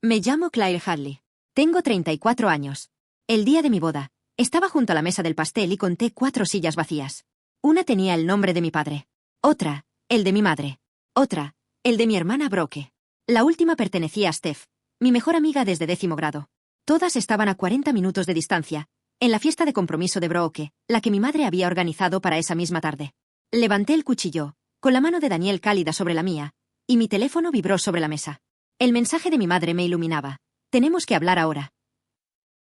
Me llamo Claire Hadley. Tengo 34 años. El día de mi boda, estaba junto a la mesa del pastel y conté 4 sillas vacías. Una tenía el nombre de mi padre. Otra, el de mi madre. Otra, el de mi hermana Brooke. La última pertenecía a Steph, mi mejor amiga desde 10º grado. Todas estaban a 40 minutos de distancia, en la fiesta de compromiso de Brooke, la que mi madre había organizado para esa misma tarde. Levanté el cuchillo, con la mano de Daniel cálida sobre la mía, y mi teléfono vibró sobre la mesa. El mensaje de mi madre me iluminaba. Tenemos que hablar ahora.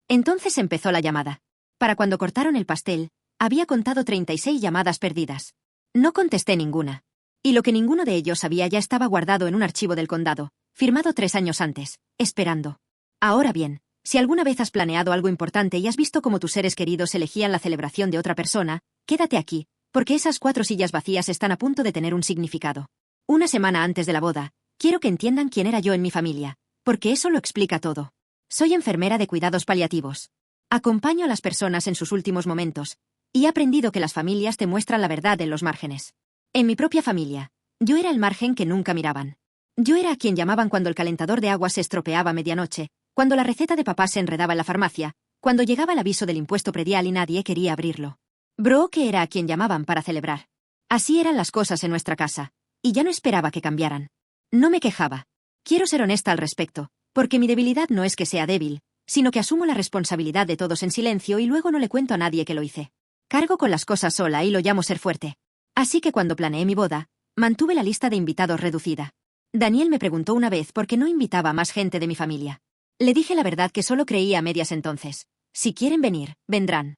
Entonces empezó la llamada. Para cuando cortaron el pastel, había contado 36 llamadas perdidas. No contesté ninguna. Y lo que ninguno de ellos sabía ya estaba guardado en un archivo del condado, firmado 3 años antes, esperando. Ahora bien, si alguna vez has planeado algo importante y has visto cómo tus seres queridos elegían la celebración de otra persona, quédate aquí, porque esas 4 sillas vacías están a punto de tener un significado. Una semana antes de la boda, quiero que entiendan quién era yo en mi familia, porque eso lo explica todo. Soy enfermera de cuidados paliativos. Acompaño a las personas en sus últimos momentos, y he aprendido que las familias te muestran la verdad en los márgenes. En mi propia familia, yo era el margen que nunca miraban. Yo era a quien llamaban cuando el calentador de agua se estropeaba a medianoche, cuando la receta de papá se enredaba en la farmacia, cuando llegaba el aviso del impuesto predial y nadie quería abrirlo. Brooke era a quien llamaban para celebrar. Así eran las cosas en nuestra casa, y ya no esperaba que cambiaran. No me quejaba. Quiero ser honesta al respecto, porque mi debilidad no es que sea débil, sino que asumo la responsabilidad de todos en silencio y luego no le cuento a nadie que lo hice. Cargo con las cosas sola y lo llamo ser fuerte. Así que cuando planeé mi boda, mantuve la lista de invitados reducida. Daniel me preguntó una vez por qué no invitaba a más gente de mi familia. Le dije la verdad que solo creía a medias entonces. Si quieren venir, vendrán.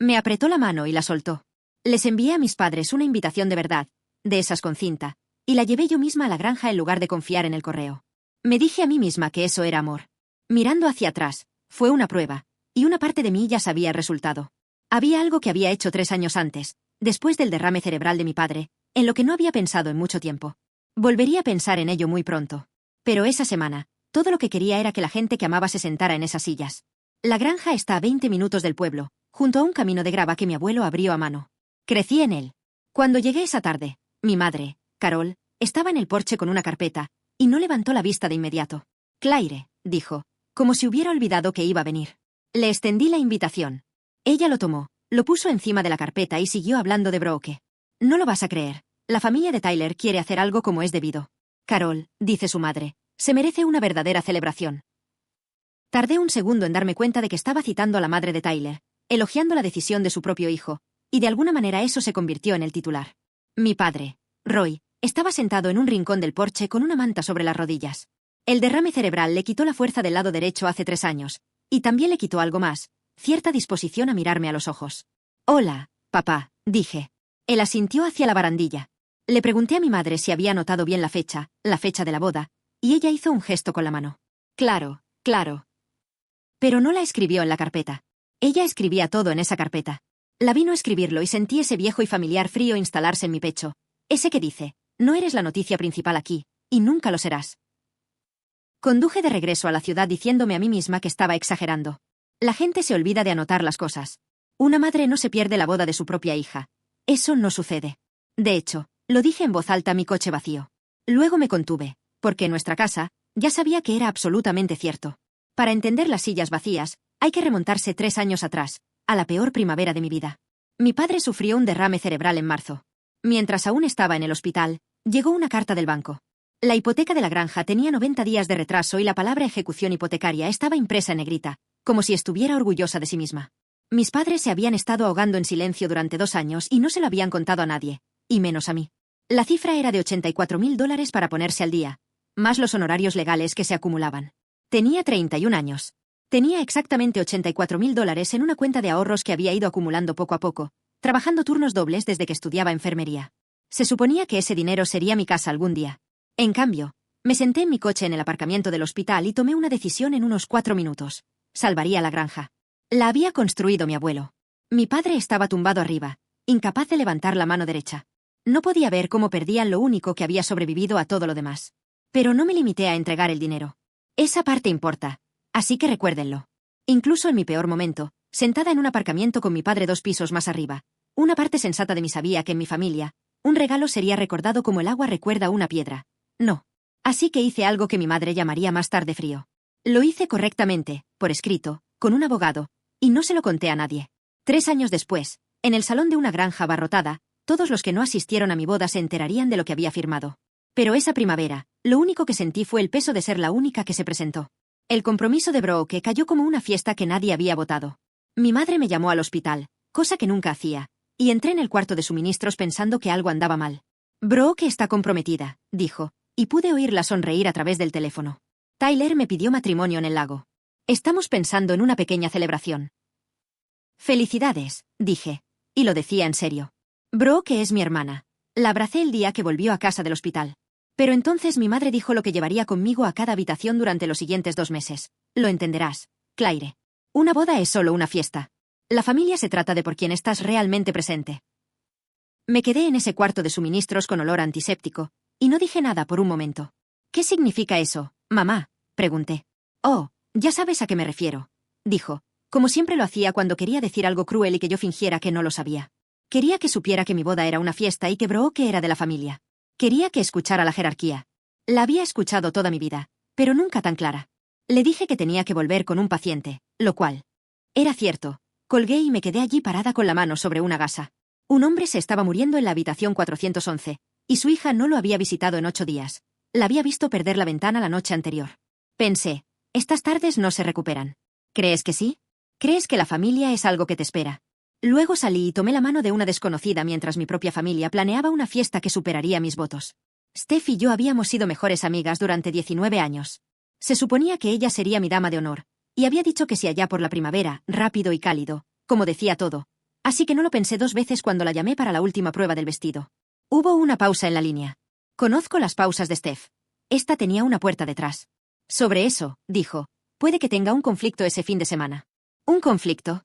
Me apretó la mano y la soltó. Les envié a mis padres una invitación de verdad, de esas con cinta, y la llevé yo misma a la granja en lugar de confiar en el correo. Me dije a mí misma que eso era amor. Mirando hacia atrás, fue una prueba, y una parte de mí ya sabía el resultado. Había algo que había hecho 3 años antes, después del derrame cerebral de mi padre, en lo que no había pensado en mucho tiempo. Volvería a pensar en ello muy pronto. Pero esa semana, todo lo que quería era que la gente que amaba se sentara en esas sillas. La granja está a 20 minutos del pueblo, junto a un camino de grava que mi abuelo abrió a mano. Crecí en él. Cuando llegué esa tarde, mi madre, Carol, estaba en el porche con una carpeta, y no levantó la vista de inmediato. Claire, dijo, como si hubiera olvidado que iba a venir. Le extendí la invitación. Ella lo tomó, lo puso encima de la carpeta y siguió hablando de Brooke. No lo vas a creer. La familia de Tyler quiere hacer algo como es debido. Carol, dice su madre, se merece una verdadera celebración. Tardé un segundo en darme cuenta de que estaba citando a la madre de Tyler, elogiando la decisión de su propio hijo, y de alguna manera eso se convirtió en el titular. Mi padre, Roy, estaba sentado en un rincón del porche con una manta sobre las rodillas. El derrame cerebral le quitó la fuerza del lado derecho hace 3 años, y también le quitó algo más, cierta disposición a mirarme a los ojos. Hola, papá, dije. Él asintió hacia la barandilla. Le pregunté a mi madre si había anotado bien la fecha de la boda, y ella hizo un gesto con la mano. Claro, claro. Pero no la escribió en la carpeta. Ella escribía todo en esa carpeta. La vino a escribirlo y sentí ese viejo y familiar frío instalarse en mi pecho. Ese que dice, no eres la noticia principal aquí, y nunca lo serás. Conduje de regreso a la ciudad diciéndome a mí misma que estaba exagerando. La gente se olvida de anotar las cosas. Una madre no se pierde la boda de su propia hija. Eso no sucede. De hecho, lo dije en voz alta a mi coche vacío. Luego me contuve, porque en nuestra casa, ya sabía que era absolutamente cierto. Para entender las sillas vacías, hay que remontarse 3 años atrás, a la peor primavera de mi vida. Mi padre sufrió un derrame cerebral en marzo. Mientras aún estaba en el hospital, llegó una carta del banco. La hipoteca de la granja tenía 90 días de retraso y la palabra ejecución hipotecaria estaba impresa en negrita, como si estuviera orgullosa de sí misma. Mis padres se habían estado ahogando en silencio durante 2 años y no se lo habían contado a nadie, y menos a mí. La cifra era de $84.000 para ponerse al día, más los honorarios legales que se acumulaban. Tenía 31 años. Tenía exactamente $84.000 en una cuenta de ahorros que había ido acumulando poco a poco, trabajando turnos dobles desde que estudiaba enfermería. Se suponía que ese dinero sería mi casa algún día. En cambio, me senté en mi coche en el aparcamiento del hospital y tomé una decisión en unos 4 minutos. Salvaría la granja. La había construido mi abuelo. Mi padre estaba tumbado arriba, incapaz de levantar la mano derecha. No podía ver cómo perdían lo único que había sobrevivido a todo lo demás. Pero no me limité a entregar el dinero. Esa parte importa, así que recuérdenlo. Incluso en mi peor momento, sentada en un aparcamiento con mi padre 2 pisos más arriba, una parte sensata de mí sabía que en mi familia, un regalo sería recordado como el agua recuerda una piedra. No. Así que hice algo que mi madre llamaría más tarde frío. Lo hice correctamente, por escrito, con un abogado, y no se lo conté a nadie. 3 años después, en el salón de una granja abarrotada, todos los que no asistieron a mi boda se enterarían de lo que había firmado. Pero esa primavera, lo único que sentí fue el peso de ser la única que se presentó. El compromiso de Brooke cayó como una fiesta que nadie había votado. Mi madre me llamó al hospital, cosa que nunca hacía, y entré en el cuarto de suministros pensando que algo andaba mal. Brooke está comprometida, dijo, y pude oírla sonreír a través del teléfono. Tyler me pidió matrimonio en el lago. Estamos pensando en una pequeña celebración. Felicidades, dije, y lo decía en serio. Brooke es mi hermana. La abracé el día que volvió a casa del hospital. Pero entonces mi madre dijo lo que llevaría conmigo a cada habitación durante los siguientes 2 meses. Lo entenderás, Claire. Una boda es solo una fiesta. La familia se trata de por quien estás realmente presente. Me quedé en ese cuarto de suministros con olor antiséptico, y no dije nada por un momento. ¿Qué significa eso, mamá?, pregunté. Oh, ya sabes a qué me refiero, dijo, como siempre lo hacía cuando quería decir algo cruel y que yo fingiera que no lo sabía. Quería que supiera que mi boda era una fiesta y que Brooke era de la familia. Quería que escuchara la jerarquía. La había escuchado toda mi vida, pero nunca tan clara. Le dije que tenía que volver con un paciente, lo cual era cierto. Colgué y me quedé allí parada con la mano sobre una gasa. Un hombre se estaba muriendo en la habitación 411, y su hija no lo había visitado en 8 días. La había visto perder la ventana la noche anterior. Pensé, estas tardes no se recuperan. ¿Crees que sí? ¿Crees que la familia es algo que te espera? Luego salí y tomé la mano de una desconocida mientras mi propia familia planeaba una fiesta que superaría mis votos. Steph y yo habíamos sido mejores amigas durante 19 años. Se suponía que ella sería mi dama de honor, y había dicho que si allá por la primavera, rápido y cálido, como decía todo. Así que no lo pensé 2 veces cuando la llamé para la última prueba del vestido. Hubo una pausa en la línea. Conozco las pausas de Steph. Esta tenía una puerta detrás. Sobre eso, dijo, puede que tenga un conflicto ese fin de semana. ¿Un conflicto?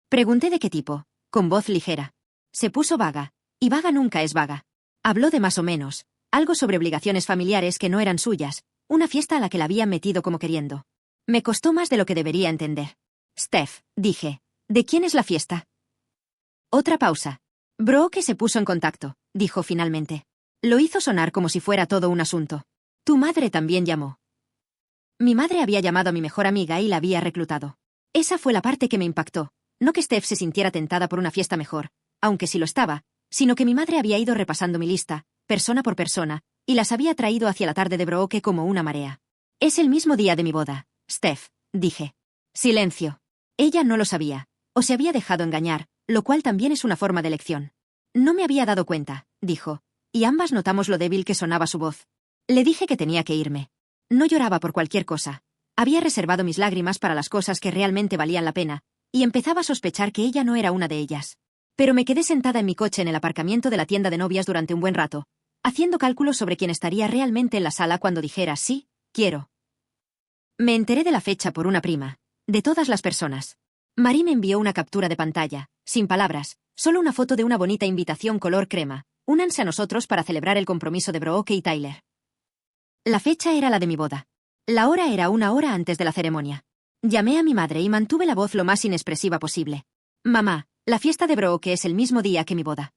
Pregunté de qué tipo, con voz ligera. Se puso vaga, y vaga nunca es vaga. Habló de más o menos, algo sobre obligaciones familiares que no eran suyas, una fiesta a la que la habían metido como queriendo. Me costó más de lo que debería entender. Steph, dije, ¿de quién es la fiesta? Otra pausa. Brooke se puso en contacto, dijo finalmente. Lo hizo sonar como si fuera todo un asunto. Tu madre también llamó. Mi madre había llamado a mi mejor amiga y la había reclutado. Esa fue la parte que me impactó. No que Steph se sintiera tentada por una fiesta mejor, aunque sí lo estaba, sino que mi madre había ido repasando mi lista, persona por persona, y las había traído hacia la tarde de Brooke como una marea. Es el mismo día de mi boda, Steph, dije. Silencio. Ella no lo sabía, o se había dejado engañar, lo cual también es una forma de elección. No me había dado cuenta, dijo, y ambas notamos lo débil que sonaba su voz. Le dije que tenía que irme. No lloraba por cualquier cosa. Había reservado mis lágrimas para las cosas que realmente valían la pena, y empezaba a sospechar que ella no era una de ellas. Pero me quedé sentada en mi coche en el aparcamiento de la tienda de novias durante un buen rato, haciendo cálculos sobre quién estaría realmente en la sala cuando dijera sí, quiero. Me enteré de la fecha por una prima, de todas las personas. Marie me envió una captura de pantalla, sin palabras, solo una foto de una bonita invitación color crema. Únanse a nosotros para celebrar el compromiso de Brooke y Tyler. La fecha era la de mi boda. La hora era 1 hora antes de la ceremonia. Llamé a mi madre y mantuve la voz lo más inexpresiva posible. Mamá, la fiesta de Brooke es el mismo día que mi boda.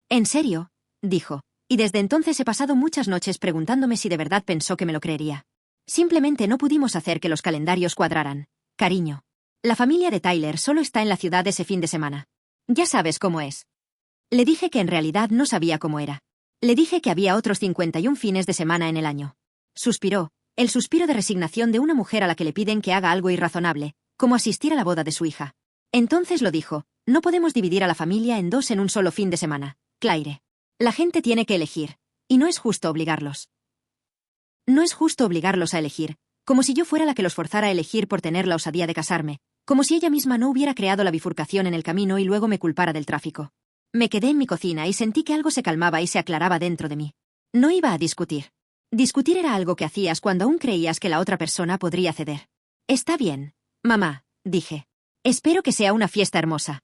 ¿En serio?, dijo, y desde entonces he pasado muchas noches preguntándome si de verdad pensó que me lo creería. Simplemente no pudimos hacer que los calendarios cuadraran. Cariño. La familia de Tyler solo está en la ciudad ese fin de semana. Ya sabes cómo es. Le dije que en realidad no sabía cómo era. Le dije que había otros 51 fines de semana en el año. Suspiró, el suspiro de resignación de una mujer a la que le piden que haga algo irrazonable, como asistir a la boda de su hija. Entonces lo dijo, no podemos dividir a la familia en 2 en un solo fin de semana, Claire. La gente tiene que elegir, y no es justo obligarlos. No es justo obligarlos a elegir, como si yo fuera la que los forzara a elegir por tener la osadía de casarme, como si ella misma no hubiera creado la bifurcación en el camino y luego me culpara del tráfico. Me quedé en mi cocina y sentí que algo se calmaba y se aclaraba dentro de mí. No iba a discutir. Discutir era algo que hacías cuando aún creías que la otra persona podría ceder. Está bien, mamá, dije. Espero que sea una fiesta hermosa.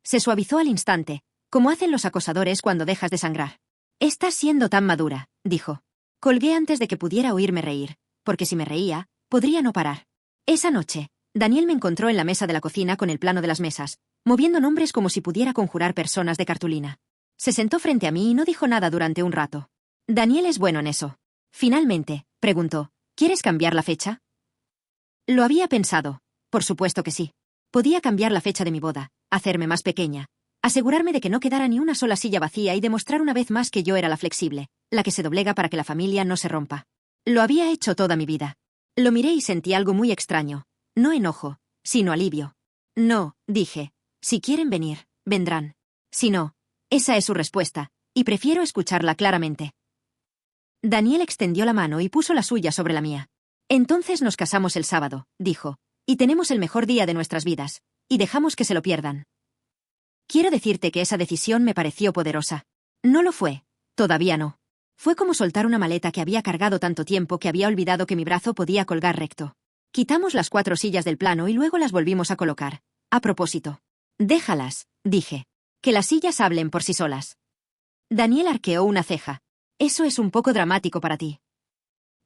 Se suavizó al instante, como hacen los acosadores cuando dejas de sangrar. Estás siendo tan madura, dijo. Colgué antes de que pudiera oírme reír, porque si me reía, podría no parar. Esa noche, Daniel me encontró en la mesa de la cocina con el plano de las mesas, moviendo nombres como si pudiera conjurar personas de cartulina. Se sentó frente a mí y no dijo nada durante un rato. Daniel es bueno en eso. Finalmente, preguntó, ¿quieres cambiar la fecha? Lo había pensado. Por supuesto que sí. Podía cambiar la fecha de mi boda, hacerme más pequeña, asegurarme de que no quedara ni una sola silla vacía y demostrar una vez más que yo era la flexible, la que se doblega para que la familia no se rompa. Lo había hecho toda mi vida. Lo miré y sentí algo muy extraño. No enojo, sino alivio. No, dije. Si quieren venir, vendrán. Si no, esa es su respuesta, y prefiero escucharla claramente. Daniel extendió la mano y puso la suya sobre la mía. Entonces nos casamos el sábado, dijo, y tenemos el mejor día de nuestras vidas, y dejamos que se lo pierdan. Quiero decirte que esa decisión me pareció poderosa. No lo fue, todavía no. Fue como soltar una maleta que había cargado tanto tiempo que había olvidado que mi brazo podía colgar recto. Quitamos las 4 sillas del plano y luego las volvimos a colocar. A propósito. Déjalas, dije. Que las sillas hablen por sí solas. Daniel arqueó una ceja. Eso es un poco dramático para ti.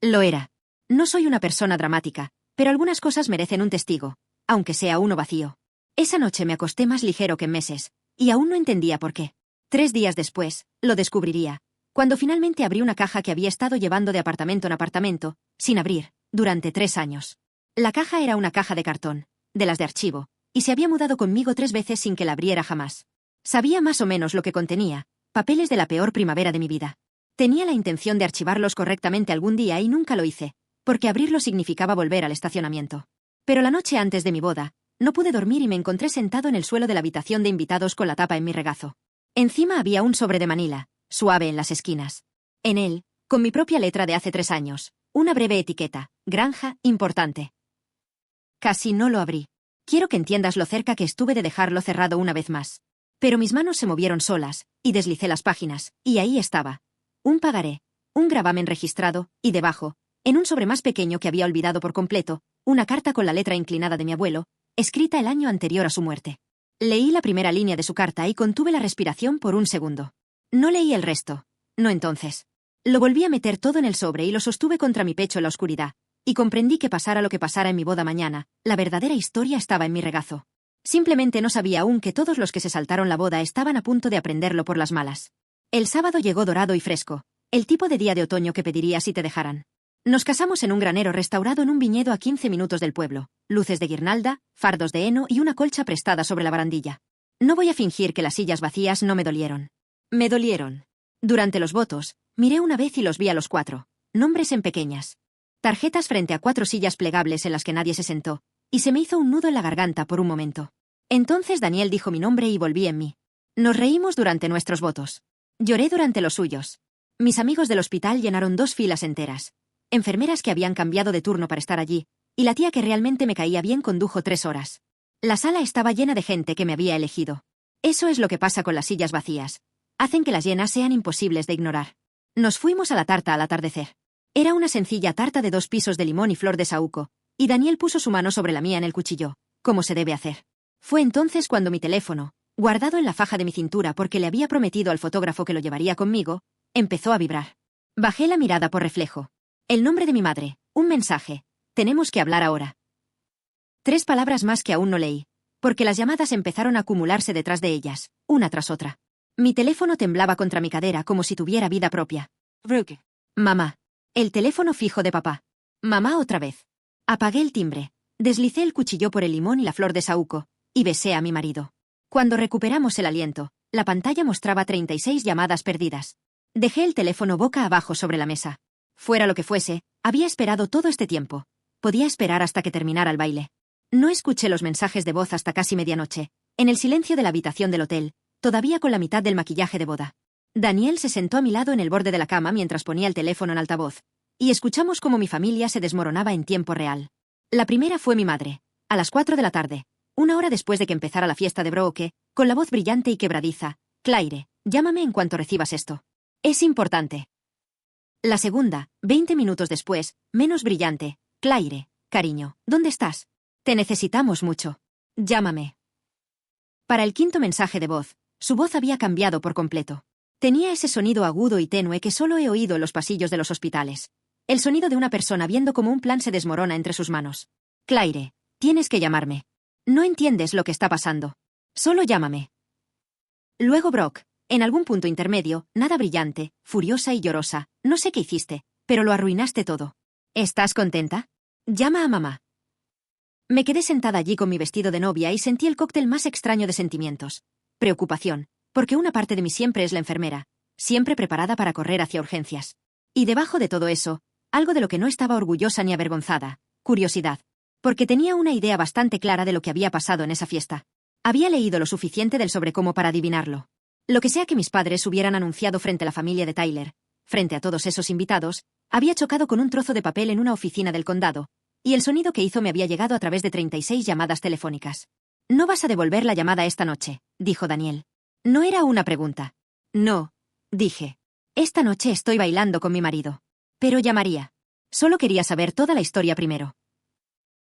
Lo era. No soy una persona dramática, pero algunas cosas merecen un testigo, aunque sea uno vacío. Esa noche me acosté más ligero que en meses, y aún no entendía por qué. 3 días después, lo descubriría, cuando finalmente abrí una caja que había estado llevando de apartamento en apartamento, sin abrir, durante 3 años. La caja era una caja de cartón, de las de archivo, y se había mudado conmigo 3 veces sin que la abriera jamás. Sabía más o menos lo que contenía, papeles de la peor primavera de mi vida. Tenía la intención de archivarlos correctamente algún día y nunca lo hice, porque abrirlo significaba volver al estacionamiento. Pero la noche antes de mi boda, no pude dormir y me encontré sentado en el suelo de la habitación de invitados con la tapa en mi regazo. Encima había un sobre de Manila, suave en las esquinas. En él, con mi propia letra de hace 3 años, una breve etiqueta, granja, importante. Casi no lo abrí. Quiero que entiendas lo cerca que estuve de dejarlo cerrado una vez más. Pero mis manos se movieron solas, y deslicé las páginas, y ahí estaba. Un pagaré, un gravamen registrado, y debajo, en un sobre más pequeño que había olvidado por completo, una carta con la letra inclinada de mi abuelo, escrita el año anterior a su muerte. Leí la primera línea de su carta y contuve la respiración por un segundo. No leí el resto. No entonces. Lo volví a meter todo en el sobre y lo sostuve contra mi pecho en la oscuridad, y comprendí que pasara lo que pasara en mi boda mañana, la verdadera historia estaba en mi regazo. Simplemente no sabía aún que todos los que se saltaron la boda estaban a punto de aprenderlo por las malas. El sábado llegó dorado y fresco, el tipo de día de otoño que pediría si te dejaran. Nos casamos en un granero restaurado en un viñedo a 15 minutos del pueblo, luces de guirnalda, fardos de heno y una colcha prestada sobre la barandilla. No voy a fingir que las sillas vacías no me dolieron. Me dolieron. Durante los votos, miré una vez y los vi a los 4, nombres en pequeñas. Tarjetas frente a 4 sillas plegables en las que nadie se sentó, y se me hizo un nudo en la garganta por un momento. Entonces Daniel dijo mi nombre y volví en mí. Nos reímos durante nuestros votos. Lloré durante los suyos. Mis amigos del hospital llenaron 2 filas enteras. Enfermeras que habían cambiado de turno para estar allí, y la tía que realmente me caía bien condujo 3 horas. La sala estaba llena de gente que me había elegido. Eso es lo que pasa con las sillas vacías. Hacen que las llenas sean imposibles de ignorar. Nos fuimos a la tarta al atardecer. Era una sencilla tarta de 2 pisos de limón y flor de saúco, y Daniel puso su mano sobre la mía en el cuchillo, como se debe hacer. Fue entonces cuando mi teléfono, guardado en la faja de mi cintura porque le había prometido al fotógrafo que lo llevaría conmigo, empezó a vibrar. Bajé la mirada por reflejo. El nombre de mi madre, un mensaje. Tenemos que hablar ahora. 3 palabras más que aún no leí, porque las llamadas empezaron a acumularse detrás de ellas, una tras otra. Mi teléfono temblaba contra mi cadera como si tuviera vida propia. Brooke. Mamá. El teléfono fijo de papá. Mamá otra vez. Apagué el timbre, deslicé el cuchillo por el limón y la flor de saúco, y besé a mi marido. Cuando recuperamos el aliento, la pantalla mostraba 36 llamadas perdidas. Dejé el teléfono boca abajo sobre la mesa. Fuera lo que fuese, había esperado todo este tiempo. Podía esperar hasta que terminara el baile. No escuché los mensajes de voz hasta casi medianoche, en el silencio de la habitación del hotel, todavía con la mitad del maquillaje de boda. Daniel se sentó a mi lado en el borde de la cama mientras ponía el teléfono en altavoz, y escuchamos cómo mi familia se desmoronaba en tiempo real. La primera fue mi madre, a las 4 de la tarde, 1 hora después de que empezara la fiesta de Brooke, con la voz brillante y quebradiza. Claire, llámame en cuanto recibas esto. Es importante. La segunda, 20 minutos después, menos brillante. Claire, cariño, ¿dónde estás? Te necesitamos mucho. Llámame. Para el quinto mensaje de voz, su voz había cambiado por completo. Tenía ese sonido agudo y tenue que solo he oído en los pasillos de los hospitales. El sonido de una persona viendo cómo un plan se desmorona entre sus manos. Claire, tienes que llamarme. No entiendes lo que está pasando. Solo llámame. Luego Brock, en algún punto intermedio, nada brillante, furiosa y llorosa. No sé qué hiciste. pero lo arruinaste todo. ¿Estás contenta? Llama a mamá. Me quedé sentada allí con mi vestido de novia y sentí el cóctel más extraño de sentimientos. Preocupación, porque una parte de mí siempre es la enfermera, siempre preparada para correr hacia urgencias. Y debajo de todo eso, algo de lo que no estaba orgullosa ni avergonzada, curiosidad, porque tenía una idea bastante clara de lo que había pasado en esa fiesta. Había leído lo suficiente del sobre cómo para adivinarlo. Lo que sea que mis padres hubieran anunciado frente a la familia de Tyler, frente a todos esos invitados, había chocado con un trozo de papel en una oficina del condado, y el sonido que hizo me había llegado a través de 36 llamadas telefónicas. «No vas a devolver la llamada esta noche», dijo Daniel. No era una pregunta. «No», dije. «Esta noche estoy bailando con mi marido. Pero llamaría. Solo quería saber toda la historia primero».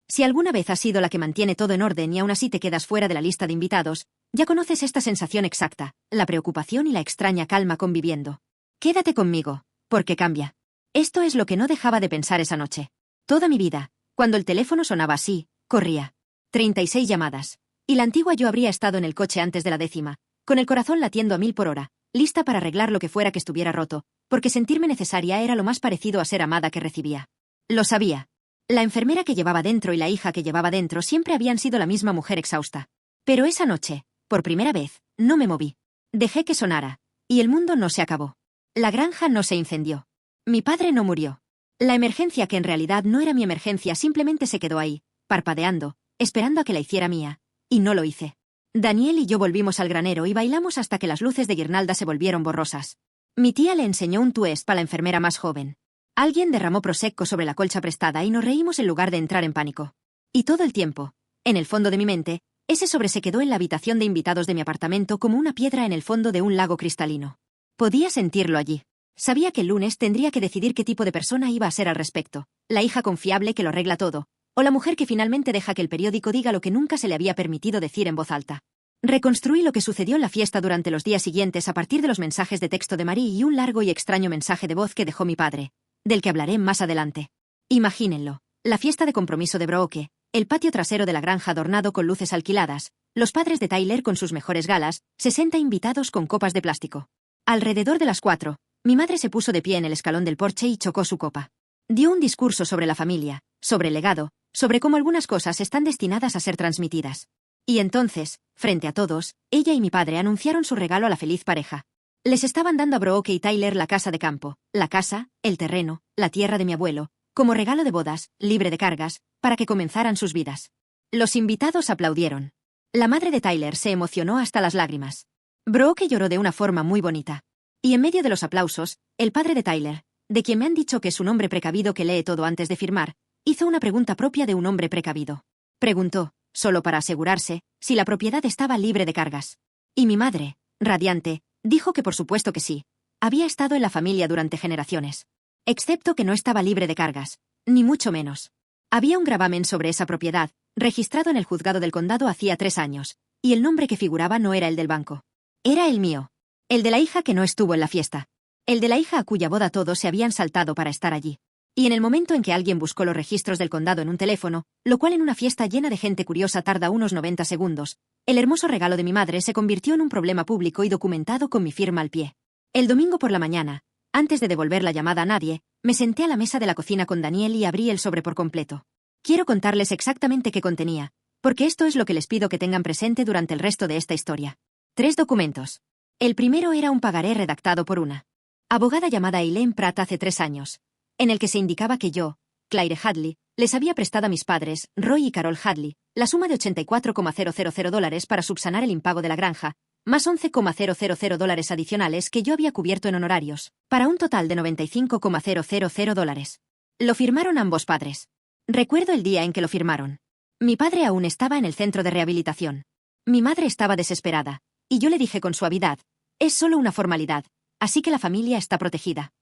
Si alguna vez has sido la que mantiene todo en orden y aún así te quedas fuera de la lista de invitados, ya conoces esta sensación exacta, la preocupación y la extraña calma conviviendo. Quédate conmigo, porque cambia. Esto es lo que no dejaba de pensar esa noche. Toda mi vida, cuando el teléfono sonaba así, corría. 36 llamadas. Y la antigua yo habría estado en el coche antes de la 10ª, con el corazón latiendo a 1000 por hora, lista para arreglar lo que fuera que estuviera roto, porque sentirme necesaria era lo más parecido a ser amada que recibía. Lo sabía. La enfermera que llevaba dentro y la hija que llevaba dentro siempre habían sido la misma mujer exhausta. Pero esa noche, por primera vez, no me moví. Dejé que sonara. Y el mundo no se acabó. La granja no se incendió. Mi padre no murió. La emergencia, que en realidad no era mi emergencia, simplemente se quedó ahí, parpadeando, esperando a que la hiciera mía. Y no lo hice. Daniel y yo volvimos al granero y bailamos hasta que las luces de guirnalda se volvieron borrosas. Mi tía le enseñó un twist a la enfermera más joven. Alguien derramó prosecco sobre la colcha prestada y nos reímos en lugar de entrar en pánico. Y todo el tiempo, en el fondo de mi mente, ese sobre se quedó en la habitación de invitados de mi apartamento como una piedra en el fondo de un lago cristalino. Podía sentirlo allí. Sabía que el lunes tendría que decidir qué tipo de persona iba a ser al respecto, la hija confiable que lo arregla todo, o la mujer que finalmente deja que el periódico diga lo que nunca se le había permitido decir en voz alta. Reconstruí lo que sucedió en la fiesta durante los días siguientes a partir de los mensajes de texto de Marie y un largo y extraño mensaje de voz que dejó mi padre, del que hablaré más adelante. Imagínenlo, la fiesta de compromiso de Brooke, el patio trasero de la granja adornado con luces alquiladas, los padres de Tyler con sus mejores galas, 60 invitados con copas de plástico. Alrededor de las 4, mi madre se puso de pie en el escalón del porche y chocó su copa. Dio un discurso sobre la familia, sobre el legado, sobre cómo algunas cosas están destinadas a ser transmitidas. Y entonces, frente a todos, ella y mi padre anunciaron su regalo a la feliz pareja. Les estaban dando a Brooke y Tyler la casa de campo, la casa, el terreno, la tierra de mi abuelo, como regalo de bodas, libre de cargas, para que comenzaran sus vidas. Los invitados aplaudieron. La madre de Tyler se emocionó hasta las lágrimas. Brooke lloró de una forma muy bonita. Y en medio de los aplausos, el padre de Tyler, de quien me han dicho que es un hombre precavido que lee todo antes de firmar, hizo una pregunta propia de un hombre precavido. Preguntó, solo para asegurarse, si la propiedad estaba libre de cargas. Y mi madre, radiante, dijo que por supuesto que sí. Había estado en la familia durante generaciones. Excepto que no estaba libre de cargas, ni mucho menos. Había un gravamen sobre esa propiedad, registrado en el juzgado del condado hacía 3 años, y el nombre que figuraba no era el del banco. Era el mío. El de la hija que no estuvo en la fiesta. El de la hija a cuya boda todos se habían saltado para estar allí. Y en el momento en que alguien buscó los registros del condado en un teléfono, lo cual en una fiesta llena de gente curiosa tarda unos 90 segundos, el hermoso regalo de mi madre se convirtió en un problema público y documentado con mi firma al pie. El domingo por la mañana, antes de devolver la llamada a nadie, me senté a la mesa de la cocina con Daniel y abrí el sobre por completo. Quiero contarles exactamente qué contenía, porque esto es lo que les pido que tengan presente durante el resto de esta historia. 3 documentos. El primero era un pagaré redactado por una abogada llamada Eileen Pratt hace 3 años, en el que se indicaba que yo, Claire Hadley, les había prestado a mis padres, Roy y Carol Hadley, la suma de $84,000 para subsanar el impago de la granja, más $11,000 adicionales que yo había cubierto en honorarios, para un total de $95,000. Lo firmaron ambos padres. Recuerdo el día en que lo firmaron. Mi padre aún estaba en el centro de rehabilitación. Mi madre estaba desesperada, y yo le dije con suavidad, es solo una formalidad, así que la familia está protegida.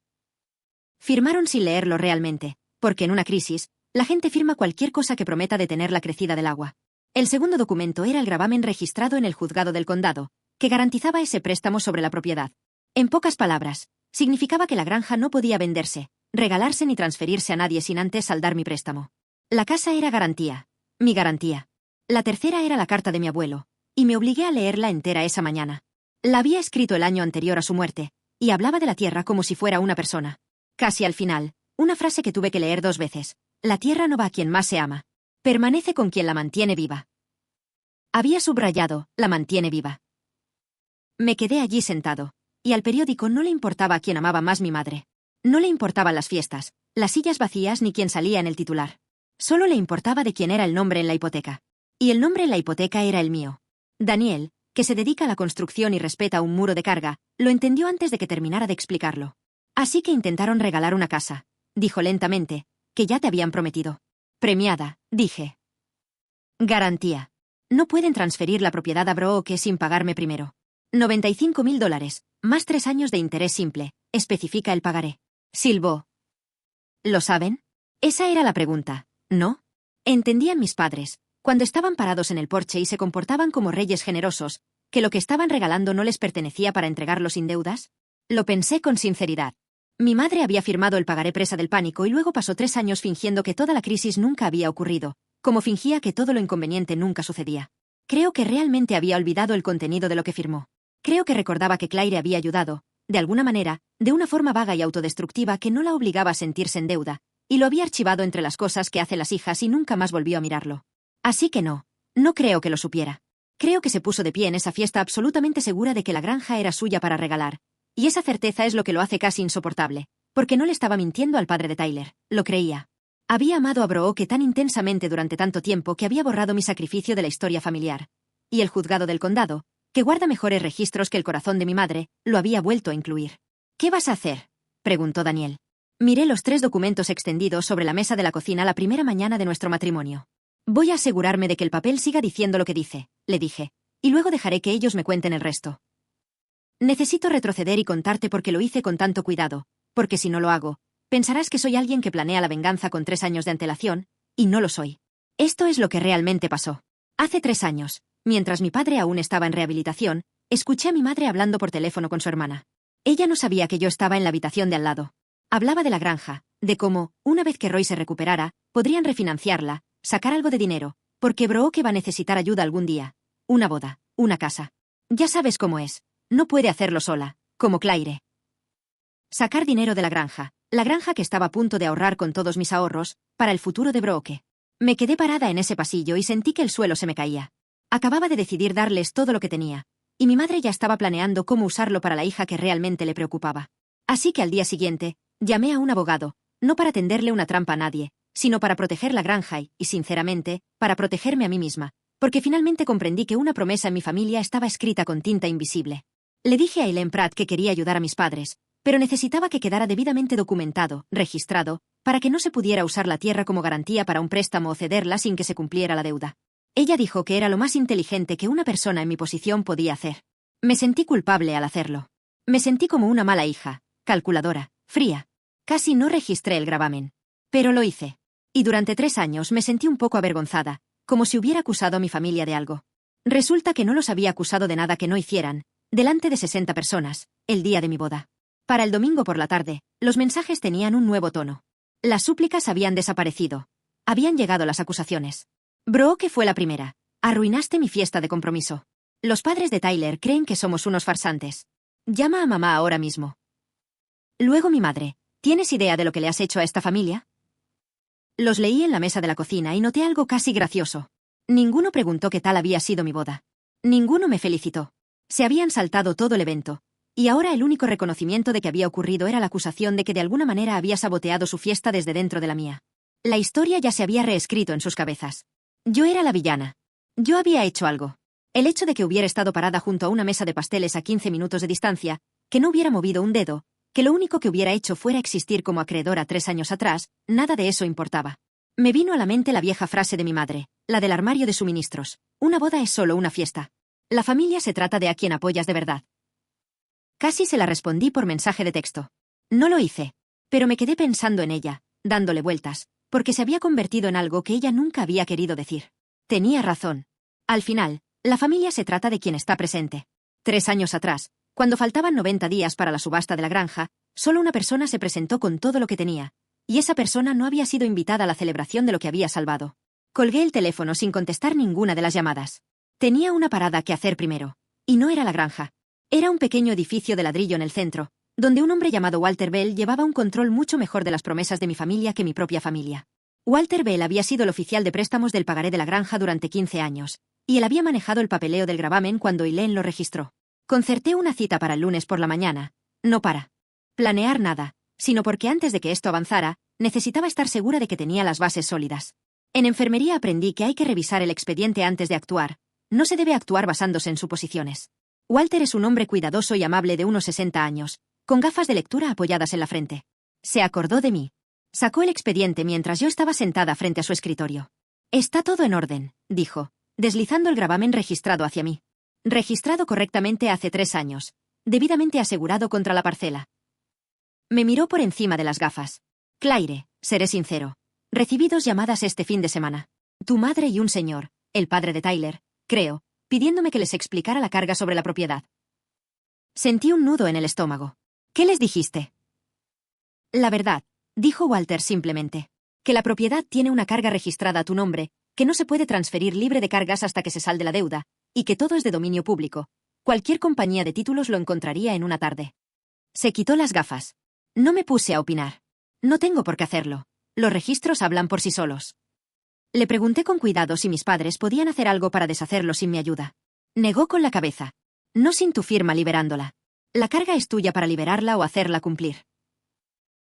Firmaron sin leerlo realmente, porque en una crisis, la gente firma cualquier cosa que prometa detener la crecida del agua. El segundo documento era el gravamen registrado en el juzgado del condado, que garantizaba ese préstamo sobre la propiedad. En pocas palabras, significaba que la granja no podía venderse, regalarse ni transferirse a nadie sin antes saldar mi préstamo. La casa era garantía, mi garantía. La tercera era la carta de mi abuelo, y me obligué a leerla entera esa mañana. La había escrito el año anterior a su muerte, y hablaba de la tierra como si fuera una persona. Casi al final, Una frase que tuve que leer 2 veces. La tierra no va a quien más se ama. Permanece con quien la mantiene viva. Había subrayado, la mantiene viva. Me quedé allí sentado. Y al periódico no le importaba a quién amaba más mi madre. No le importaban las fiestas, las sillas vacías ni quién salía en el titular. Solo le importaba de quién era el nombre en la hipoteca. Y el nombre en la hipoteca era el mío. Daniel, que se dedica a la construcción y respeta un muro de carga, lo entendió antes de que terminara de explicarlo. Así que intentaron regalar una casa, dijo lentamente, que ya te habían prometido. Premiada, dije. Garantía. No pueden transferir la propiedad a Brooke sin pagarme primero. $95.000, más 3 años de interés simple, especifica el pagaré. Silbó. ¿Lo saben? Esa era la pregunta, ¿no? Entendían mis padres, cuando estaban parados en el porche y se comportaban como reyes generosos, que lo que estaban regalando no les pertenecía para entregarlo sin deudas. Lo pensé con sinceridad. Mi madre había firmado el pagaré presa del pánico y luego pasó 3 años fingiendo que toda la crisis nunca había ocurrido, como fingía que todo lo inconveniente nunca sucedía. Creo que realmente había olvidado el contenido de lo que firmó. Creo que recordaba que Claire había ayudado, de alguna manera, de una forma vaga y autodestructiva que no la obligaba a sentirse en deuda, y lo había archivado entre las cosas que hacen las hijas y nunca más volvió a mirarlo. Así que no creo que lo supiera. Creo que se puso de pie en esa fiesta absolutamente segura de que la granja era suya para regalar, y esa certeza es lo que lo hace casi insoportable, porque no le estaba mintiendo al padre de Tyler, lo creía. Había amado a Brooke tan intensamente durante tanto tiempo que había borrado mi sacrificio de la historia familiar. Y el juzgado del condado, que guarda mejores registros que el corazón de mi madre, lo había vuelto a incluir. ¿Qué vas a hacer?, preguntó Daniel. Miré los 3 documentos extendidos sobre la mesa de la cocina la primera mañana de nuestro matrimonio. Voy a asegurarme de que el papel siga diciendo lo que dice, le dije, y luego dejaré que ellos me cuenten el resto. Necesito retroceder y contarte por qué lo hice con tanto cuidado, porque si no lo hago, pensarás que soy alguien que planea la venganza con 3 años de antelación, y no lo soy. Esto es lo que realmente pasó. Hace 3 años, mientras mi padre aún estaba en rehabilitación, escuché a mi madre hablando por teléfono con su hermana. Ella no sabía que yo estaba en la habitación de al lado. Hablaba de la granja, de cómo, una vez que Roy se recuperara, podrían refinanciarla, sacar algo de dinero, porque Brooke va a necesitar ayuda algún día. Una boda, una casa. Ya sabes cómo es. No puede hacerlo sola, como Claire. Sacar dinero de la granja que estaba a punto de ahorrar con todos mis ahorros, para el futuro de Brooke. Me quedé parada en ese pasillo y sentí que el suelo se me caía. Acababa de decidir darles todo lo que tenía, y mi madre ya estaba planeando cómo usarlo para la hija que realmente le preocupaba. Así que al día siguiente, llamé a un abogado, no para tenderle una trampa a nadie, sino para proteger la granja y, sinceramente, para protegerme a mí misma, porque finalmente comprendí que una promesa en mi familia estaba escrita con tinta invisible. Le dije a Elaine Pratt que quería ayudar a mis padres, pero necesitaba que quedara debidamente documentado, registrado, para que no se pudiera usar la tierra como garantía para un préstamo o cederla sin que se cumpliera la deuda. Ella dijo que era lo más inteligente que una persona en mi posición podía hacer. Me sentí culpable al hacerlo. Me sentí como una mala hija, calculadora, fría. Casi no registré el gravamen. Pero lo hice. Y durante 3 años me sentí un poco avergonzada, como si hubiera acusado a mi familia de algo. Resulta que no los había acusado de nada que no hicieran, delante de 60 personas, el día de mi boda. Para el domingo por la tarde, los mensajes tenían un nuevo tono. Las súplicas habían desaparecido. Habían llegado las acusaciones. Brooke fue la primera. Arruinaste mi fiesta de compromiso. Los padres de Tyler creen que somos unos farsantes. Llama a mamá ahora mismo. Luego mi madre. ¿Tienes idea de lo que le has hecho a esta familia? Los leí en la mesa de la cocina y noté algo casi gracioso. Ninguno preguntó qué tal había sido mi boda. Ninguno me felicitó. Se habían saltado todo el evento. Y ahora el único reconocimiento de que había ocurrido era la acusación de que de alguna manera había saboteado su fiesta desde dentro de la mía. La historia ya se había reescrito en sus cabezas. Yo era la villana. Yo había hecho algo. El hecho de que hubiera estado parada junto a una mesa de pasteles a 15 minutos de distancia, que no hubiera movido un dedo, que lo único que hubiera hecho fuera existir como acreedora 3 años atrás, nada de eso importaba. Me vino a la mente la vieja frase de mi madre, la del armario de suministros. Una boda es solo una fiesta. La familia se trata de a quien apoyas de verdad. Casi se la respondí por mensaje de texto. No lo hice, pero me quedé pensando en ella, dándole vueltas, porque se había convertido en algo que ella nunca había querido decir. Tenía razón. Al final, la familia se trata de quien está presente. 3 años atrás, cuando faltaban 90 días para la subasta de la granja, solo una persona se presentó con todo lo que tenía, y esa persona no había sido invitada a la celebración de lo que había salvado. Colgué el teléfono sin contestar ninguna de las llamadas. Tenía una parada que hacer primero, y no era la granja. Era un pequeño edificio de ladrillo en el centro, donde un hombre llamado Walter Bell llevaba un control mucho mejor de las promesas de mi familia que mi propia familia. Walter Bell había sido el oficial de préstamos del pagaré de la granja durante 15 años, y él había manejado el papeleo del gravamen cuando Elaine lo registró. Concerté una cita para el lunes por la mañana, no para planear nada, sino porque antes de que esto avanzara, necesitaba estar segura de que tenía las bases sólidas. En enfermería aprendí que hay que revisar el expediente antes de actuar. No se debe actuar basándose en suposiciones. Walter es un hombre cuidadoso y amable de unos 60 años, con gafas de lectura apoyadas en la frente. Se acordó de mí. Sacó el expediente mientras yo estaba sentada frente a su escritorio. Está todo en orden, dijo, deslizando el gravamen registrado hacia mí. Registrado correctamente hace 3 años. Debidamente asegurado contra la parcela. Me miró por encima de las gafas. Claire, seré sincero. Recibí 2 llamadas este fin de semana. Tu madre y un señor, el padre de Tyler, creo, pidiéndome que les explicara la carga sobre la propiedad. Sentí un nudo en el estómago. ¿Qué les dijiste? La verdad, dijo Walter simplemente, que la propiedad tiene una carga registrada a tu nombre, que no se puede transferir libre de cargas hasta que se salde la deuda, y que todo es de dominio público. Cualquier compañía de títulos lo encontraría en una tarde. Se quitó las gafas. No me puse a opinar. No tengo por qué hacerlo. Los registros hablan por sí solos. Le pregunté con cuidado si mis padres podían hacer algo para deshacerlo sin mi ayuda. Negó con la cabeza. No sin tu firma liberándola. La carga es tuya para liberarla o hacerla cumplir.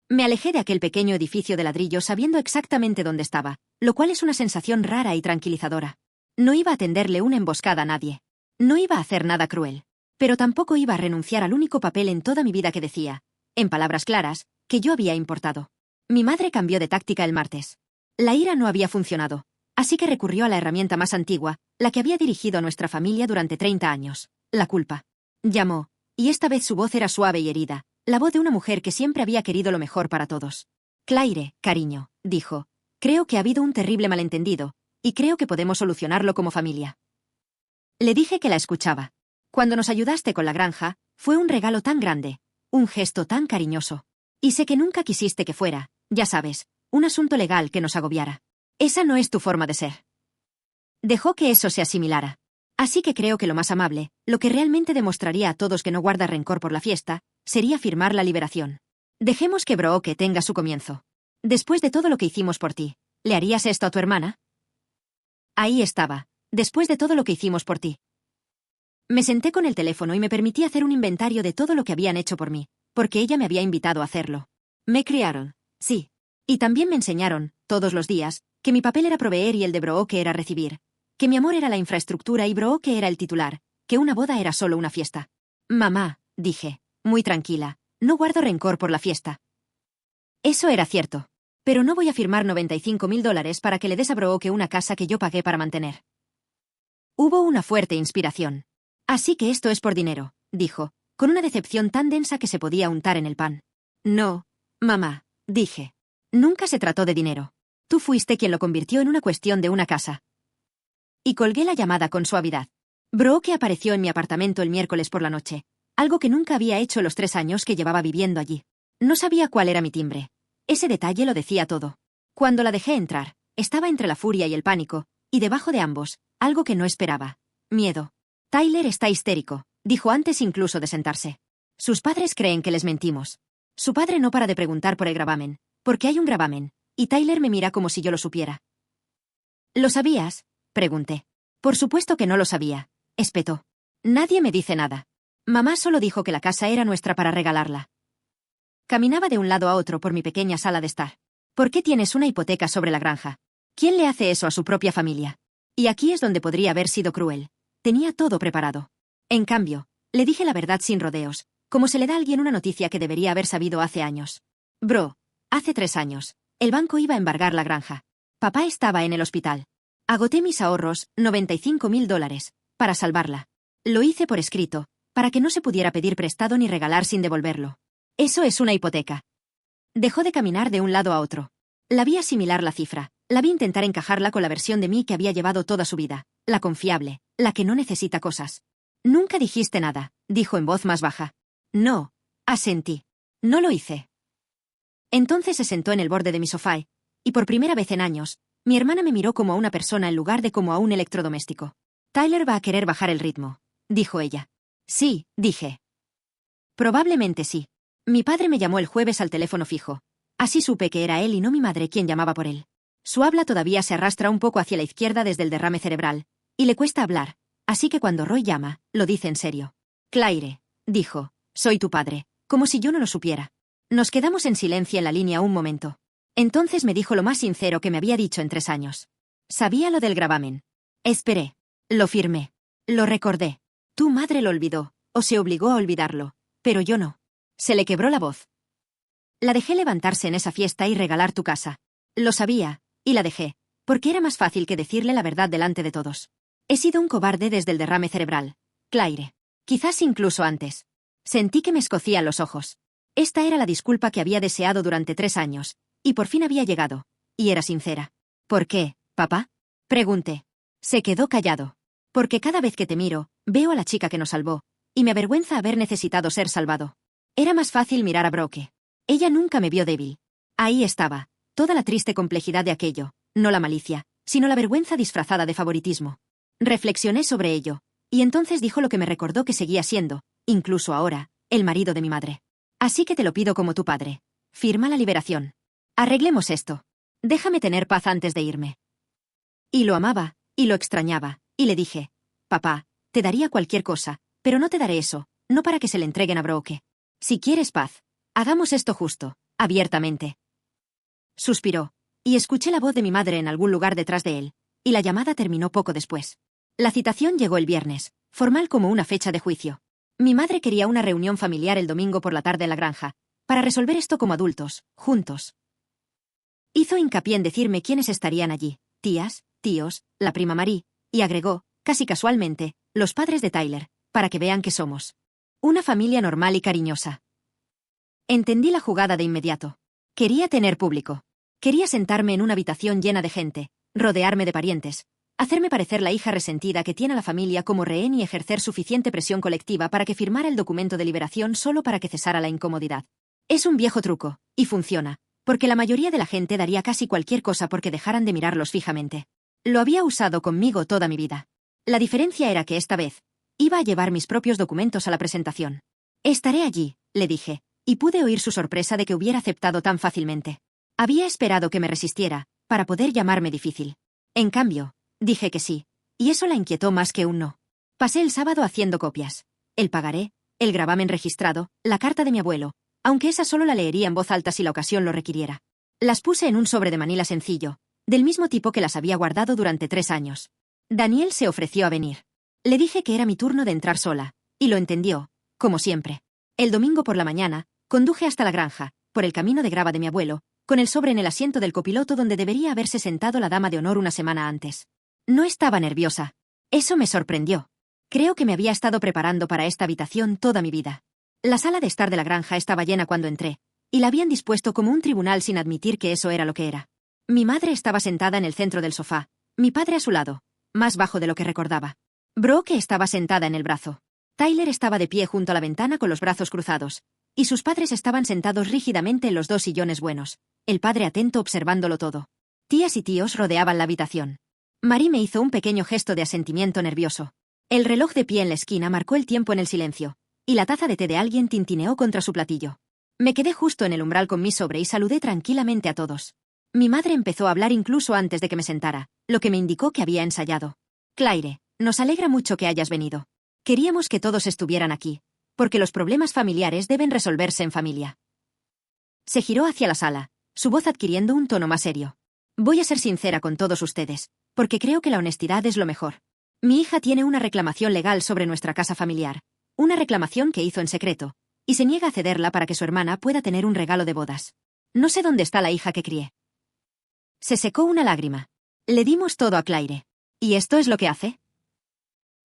Me alejé de aquel pequeño edificio de ladrillo sabiendo exactamente dónde estaba, lo cual es una sensación rara y tranquilizadora. No iba a tenderle una emboscada a nadie. No iba a hacer nada cruel. Pero tampoco iba a renunciar al único papel en toda mi vida que decía, en palabras claras, que yo había importado. Mi madre cambió de táctica el martes. La ira no había funcionado, así que recurrió a la herramienta más antigua, la que había dirigido a nuestra familia durante 30 años, la culpa. Llamó, y esta vez su voz era suave y herida, la voz de una mujer que siempre había querido lo mejor para todos. Claire, cariño, dijo, creo que ha habido un terrible malentendido, y creo que podemos solucionarlo como familia. Le dije que la escuchaba. Cuando nos ayudaste con la granja, fue un regalo tan grande, un gesto tan cariñoso. Y sé que nunca quisiste que fuera, ya sabes, un asunto legal que nos agobiara. Esa no es tu forma de ser. Dejó que eso se asimilara. Así que creo que lo más amable, lo que realmente demostraría a todos que no guarda rencor por la fiesta, sería firmar la liberación. Dejemos que Brooke tenga su comienzo. Después de todo lo que hicimos por ti, ¿le harías esto a tu hermana? Ahí estaba, después de todo lo que hicimos por ti. Me senté con el teléfono y me permití hacer un inventario de todo lo que habían hecho por mí, porque ella me había invitado a hacerlo. Me criaron, sí. Y también me enseñaron, todos los días, que mi papel era proveer y el de Brooke era recibir. Que mi amor era la infraestructura y Brooke era el titular, que una boda era solo una fiesta. Mamá, dije, muy tranquila, no guardo rencor por la fiesta. Eso era cierto. Pero no voy a firmar $95,000 para que le des a Brooke una casa que yo pagué para mantener. Hubo una fuerte inspiración. Así que esto es por dinero, dijo, con una decepción tan densa que se podía untar en el pan. No, mamá, dije. Nunca se trató de dinero. Tú fuiste quien lo convirtió en una cuestión de una casa. Y colgué la llamada con suavidad. Brooke apareció en mi apartamento el miércoles por la noche, algo que nunca había hecho los 3 años que llevaba viviendo allí. No sabía cuál era mi timbre. Ese detalle lo decía todo. Cuando la dejé entrar, estaba entre la furia y el pánico, y debajo de ambos, algo que no esperaba. Miedo. Tyler está histérico, dijo antes incluso de sentarse. Sus padres creen que les mentimos. Su padre no para de preguntar por el gravamen, porque hay un gravamen, y Tyler me mira como si yo lo supiera. ¿Lo sabías?, pregunté. Por supuesto que no lo sabía, espetó. Nadie me dice nada. Mamá solo dijo que la casa era nuestra para regalarla. Caminaba de un lado a otro por mi pequeña sala de estar. ¿Por qué tienes una hipoteca sobre la granja? ¿Quién le hace eso a su propia familia? Y aquí es donde podría haber sido cruel. Tenía todo preparado. En cambio, le dije la verdad sin rodeos, como se le da a alguien una noticia que debería haber sabido hace años. Bro, hace 3 años, el banco iba a embargar la granja. Papá estaba en el hospital. Agoté mis ahorros, $95,000, para salvarla. Lo hice por escrito, para que no se pudiera pedir prestado ni regalar sin devolverlo. Eso es una hipoteca. Dejó de caminar de un lado a otro. La vi asimilar la cifra, la vi intentar encajarla con la versión de mí que había llevado toda su vida, la confiable, la que no necesita cosas. Nunca dijiste nada, dijo en voz más baja. No, asentí. No lo hice. Entonces se sentó en el borde de mi sofá y por primera vez en años, mi hermana me miró como a una persona en lugar de como a un electrodoméstico. Tyler va a querer bajar el ritmo, dijo ella. Sí, dije. Probablemente sí. Mi padre me llamó el jueves al teléfono fijo. Así supe que era él y no mi madre quien llamaba por él. Su habla todavía se arrastra un poco hacia la izquierda desde el derrame cerebral, y le cuesta hablar, así que cuando Roy llama, lo dice en serio. Claire, dijo, soy tu padre, como si yo no lo supiera. Nos quedamos en silencio en la línea un momento. Entonces me dijo lo más sincero que me había dicho en 3 años. Sabía lo del gravamen. Esperé. Lo firmé. Lo recordé. Tu madre lo olvidó, o se obligó a olvidarlo, pero yo no. Se le quebró la voz. La dejé levantarse en esa fiesta y regalar tu casa. Lo sabía, y la dejé, porque era más fácil que decirle la verdad delante de todos. He sido un cobarde desde el derrame cerebral. Claire. Quizás incluso antes. Sentí que me escocían los ojos. Esta era la disculpa que había deseado durante 3 años, y por fin había llegado, y era sincera. ¿Por qué, papá? Pregunté. Se quedó callado. Porque cada vez que te miro, veo a la chica que nos salvó, y me avergüenza haber necesitado ser salvado. Era más fácil mirar a Brooke. Ella nunca me vio débil. Ahí estaba, toda la triste complejidad de aquello, no la malicia, sino la vergüenza disfrazada de favoritismo. Reflexioné sobre ello, y entonces dijo lo que me recordó que seguía siendo, incluso ahora, el marido de mi madre. Así que te lo pido como tu padre. Firma la liberación. Arreglemos esto. Déjame tener paz antes de irme. Y lo amaba, y lo extrañaba, y le dije, papá, te daría cualquier cosa, pero no te daré eso, no para que se le entreguen a Brooke. Si quieres paz, hagamos esto justo, abiertamente. Suspiró, y escuché la voz de mi madre en algún lugar detrás de él, y la llamada terminó poco después. La citación llegó el viernes, formal como una fecha de juicio. Mi madre quería una reunión familiar el domingo por la tarde en la granja, para resolver esto como adultos, juntos. Hizo hincapié en decirme quiénes estarían allí, tías, tíos, la prima Marie, y agregó, casi casualmente, los padres de Tyler, para que vean que somos una familia normal y cariñosa. Entendí la jugada de inmediato. Quería tener público. Quería sentarme en una habitación llena de gente, rodearme de parientes, hacerme parecer la hija resentida que tiene a la familia como rehén y ejercer suficiente presión colectiva para que firmara el documento de liberación solo para que cesara la incomodidad. Es un viejo truco, y funciona, porque la mayoría de la gente daría casi cualquier cosa porque dejaran de mirarlos fijamente. Lo había usado conmigo toda mi vida. La diferencia era que esta vez, iba a llevar mis propios documentos a la presentación. Estaré allí, le dije, y pude oír su sorpresa de que hubiera aceptado tan fácilmente. Había esperado que me resistiera, para poder llamarme difícil. En cambio, dije que sí, y eso la inquietó más que un no. Pasé el sábado haciendo copias. El pagaré, el gravamen registrado, la carta de mi abuelo, aunque esa solo la leería en voz alta si la ocasión lo requiriera. Las puse en un sobre de manila sencillo, del mismo tipo que las había guardado durante 3 años. Daniel se ofreció a venir. Le dije que era mi turno de entrar sola, y lo entendió, como siempre. El domingo por la mañana, conduje hasta la granja, por el camino de grava de mi abuelo, con el sobre en el asiento del copiloto donde debería haberse sentado la dama de honor una semana antes. No estaba nerviosa. Eso me sorprendió. Creo que me había estado preparando para esta habitación toda mi vida. La sala de estar de la granja estaba llena cuando entré, y la habían dispuesto como un tribunal sin admitir que eso era lo que era. Mi madre estaba sentada en el centro del sofá, mi padre a su lado, más bajo de lo que recordaba. Brooke estaba sentada en el brazo. Tyler estaba de pie junto a la ventana con los brazos cruzados, y sus padres estaban sentados rígidamente en los 2 sillones buenos, el padre atento observándolo todo. Tías y tíos rodeaban la habitación. Marie me hizo un pequeño gesto de asentimiento nervioso. El reloj de pie en la esquina marcó el tiempo en el silencio, y la taza de té de alguien tintineó contra su platillo. Me quedé justo en el umbral con mi sobre y saludé tranquilamente a todos. Mi madre empezó a hablar incluso antes de que me sentara, lo que me indicó que había ensayado. Claire, nos alegra mucho que hayas venido. Queríamos que todos estuvieran aquí, porque los problemas familiares deben resolverse en familia. Se giró hacia la sala, su voz adquiriendo un tono más serio. Voy a ser sincera con todos ustedes, porque creo que la honestidad es lo mejor. Mi hija tiene una reclamación legal sobre nuestra casa familiar, una reclamación que hizo en secreto, y se niega a cederla para que su hermana pueda tener un regalo de bodas. No sé dónde está la hija que crié. Se secó una lágrima. Le dimos todo a Claire. ¿Y esto es lo que hace?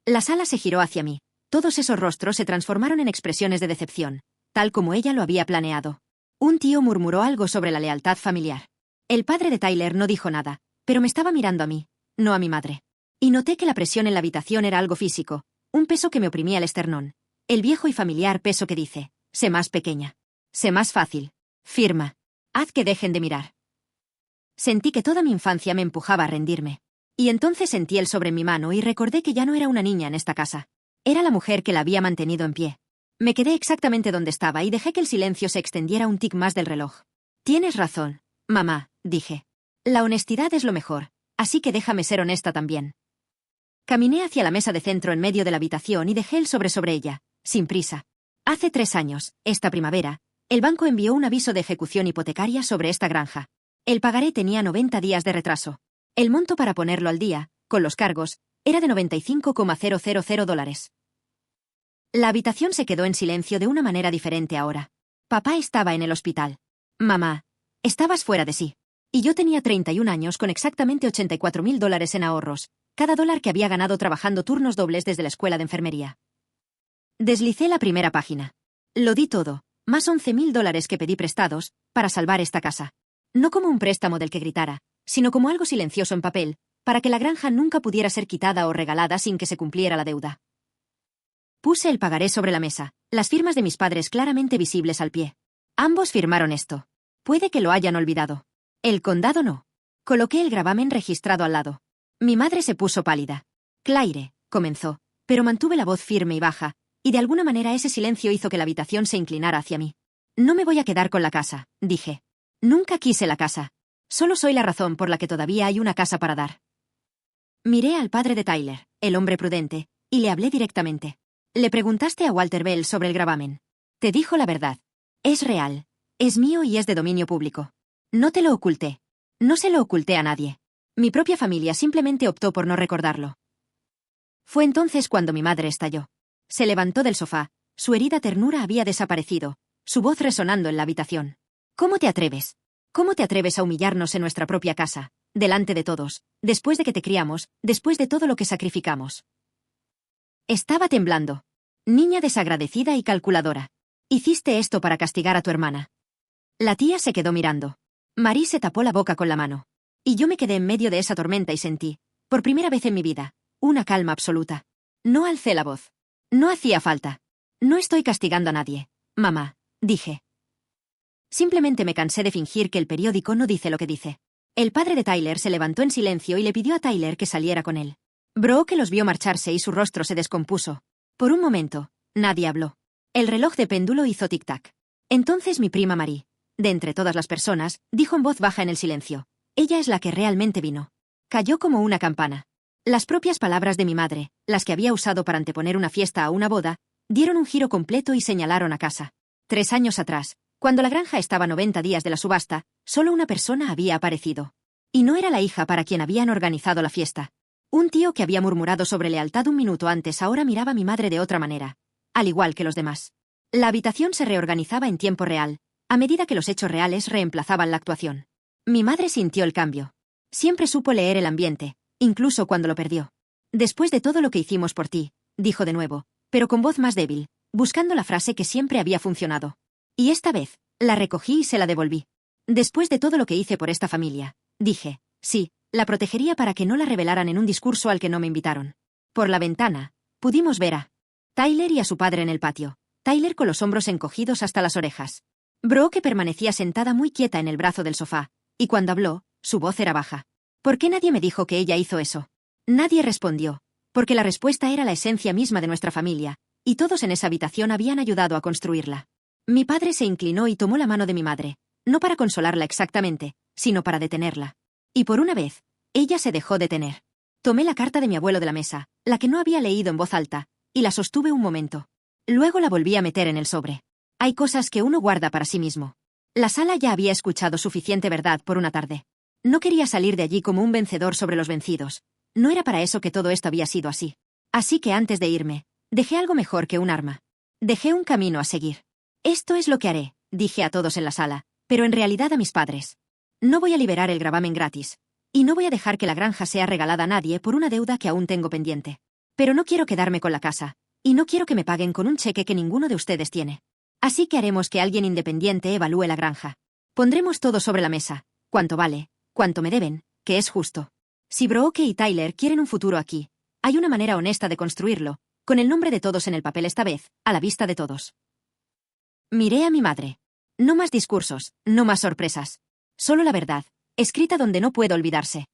La sala se giró hacia mí. Todos esos rostros se transformaron en expresiones de decepción, tal como ella lo había planeado. Un tío murmuró algo sobre la lealtad familiar. El padre de Tyler no dijo nada, pero me estaba mirando a mí, no a mi madre. Y noté que la presión en la habitación era algo físico, un peso que me oprimía el esternón. El viejo y familiar peso que dice, sé más pequeña. Sé más fácil. Firma. Haz que dejen de mirar. Sentí que toda mi infancia me empujaba a rendirme. Y entonces sentí el sobre en mi mano y recordé que ya no era una niña en esta casa. Era la mujer que la había mantenido en pie. Me quedé exactamente donde estaba y dejé que el silencio se extendiera un tic más del reloj. Tienes razón, mamá, dije. La honestidad es lo mejor, así que déjame ser honesta también. Caminé hacia la mesa de centro en medio de la habitación y dejé el sobre ella, sin prisa. Hace 3 años, esta primavera, el banco envió un aviso de ejecución hipotecaria sobre esta granja. El pagaré tenía 90 días de retraso. El monto para ponerlo al día, con los cargos, era de $95,000. La habitación se quedó en silencio de una manera diferente ahora. Papá estaba en el hospital. Mamá, estabas fuera de sí. Y yo tenía 31 años con exactamente $84,000 en ahorros, cada dólar que había ganado trabajando turnos dobles desde la escuela de enfermería. Deslicé la primera página. Lo di todo, más $11,000 que pedí prestados, para salvar esta casa. No como un préstamo del que gritara, sino como algo silencioso en papel, para que la granja nunca pudiera ser quitada o regalada sin que se cumpliera la deuda. Puse el pagaré sobre la mesa, las firmas de mis padres claramente visibles al pie. Ambos firmaron esto. Puede que lo hayan olvidado. El condado no. Coloqué el gravamen registrado al lado. Mi madre se puso pálida. Claire, comenzó, pero mantuve la voz firme y baja, y de alguna manera ese silencio hizo que la habitación se inclinara hacia mí. No me voy a quedar con la casa, dije. Nunca quise la casa. Solo soy la razón por la que todavía hay una casa para dar. Miré al padre de Tyler, el hombre prudente, y le hablé directamente. Le preguntaste a Walter Bell sobre el gravamen. Te dijo la verdad. Es real. Es mío y es de dominio público. No te lo oculté. No se lo oculté a nadie. Mi propia familia simplemente optó por no recordarlo. Fue entonces cuando mi madre estalló. Se levantó del sofá, su herida ternura había desaparecido, su voz resonando en la habitación. ¿Cómo te atreves? ¿Cómo te atreves a humillarnos en nuestra propia casa, delante de todos, después de que te criamos, después de todo lo que sacrificamos? Estaba temblando. Niña desagradecida y calculadora. Hiciste esto para castigar a tu hermana. La tía se quedó mirando. Marie se tapó la boca con la mano. Y yo me quedé en medio de esa tormenta y sentí, por primera vez en mi vida, una calma absoluta. No alcé la voz. No hacía falta. No estoy castigando a nadie, mamá, dije. Simplemente me cansé de fingir que el periódico no dice lo que dice. El padre de Tyler se levantó en silencio y le pidió a Tyler que saliera con él. Brooke los vio marcharse y su rostro se descompuso. Por un momento, nadie habló. El reloj de péndulo hizo tic-tac. Entonces mi prima Marie, de entre todas las personas, dijo en voz baja en el silencio. Ella es la que realmente vino. Cayó como una campana. Las propias palabras de mi madre, las que había usado para anteponer una fiesta a una boda, dieron un giro completo y señalaron a casa. 3 años atrás, cuando la granja estaba a 90 días de la subasta, solo una persona había aparecido. Y no era la hija para quien habían organizado la fiesta. Un tío que había murmurado sobre lealtad un minuto antes ahora miraba a mi madre de otra manera, al igual que los demás. La habitación se reorganizaba en tiempo real, a medida que los hechos reales reemplazaban la actuación. Mi madre sintió el cambio. Siempre supo leer el ambiente, incluso cuando lo perdió. Después de todo lo que hicimos por ti, dijo de nuevo, pero con voz más débil, buscando la frase que siempre había funcionado. Y esta vez, la recogí y se la devolví. Después de todo lo que hice por esta familia, dije, sí, la protegería para que no la revelaran en un discurso al que no me invitaron. Por la ventana, pudimos ver a Tyler y a su padre en el patio. Tyler con los hombros encogidos hasta las orejas. Brooke permanecía sentada muy quieta en el brazo del sofá, y cuando habló, su voz era baja. ¿Por qué nadie me dijo que ella hizo eso? Nadie respondió, porque la respuesta era la esencia misma de nuestra familia, y todos en esa habitación habían ayudado a construirla. Mi padre se inclinó y tomó la mano de mi madre, no para consolarla exactamente, sino para detenerla. Y por una vez, ella se dejó detener. Tomé la carta de mi abuelo de la mesa, la que no había leído en voz alta, y la sostuve un momento. Luego la volví a meter en el sobre. Hay cosas que uno guarda para sí mismo. La sala ya había escuchado suficiente verdad por una tarde. No quería salir de allí como un vencedor sobre los vencidos. No era para eso que todo esto había sido así. Así que antes de irme, dejé algo mejor que un arma. Dejé un camino a seguir. Esto es lo que haré, dije a todos en la sala, pero en realidad a mis padres. No voy a liberar el gravamen gratis. Y no voy a dejar que la granja sea regalada a nadie por una deuda que aún tengo pendiente. Pero no quiero quedarme con la casa. Y no quiero que me paguen con un cheque que ninguno de ustedes tiene. Así que haremos que alguien independiente evalúe la granja. Pondremos todo sobre la mesa. Cuánto vale, cuánto me deben, que es justo. Si Brooke y Tyler quieren un futuro aquí, hay una manera honesta de construirlo, con el nombre de todos en el papel esta vez, a la vista de todos. Miré a mi madre. No más discursos, no más sorpresas. Solo la verdad, escrita donde no puede olvidarse.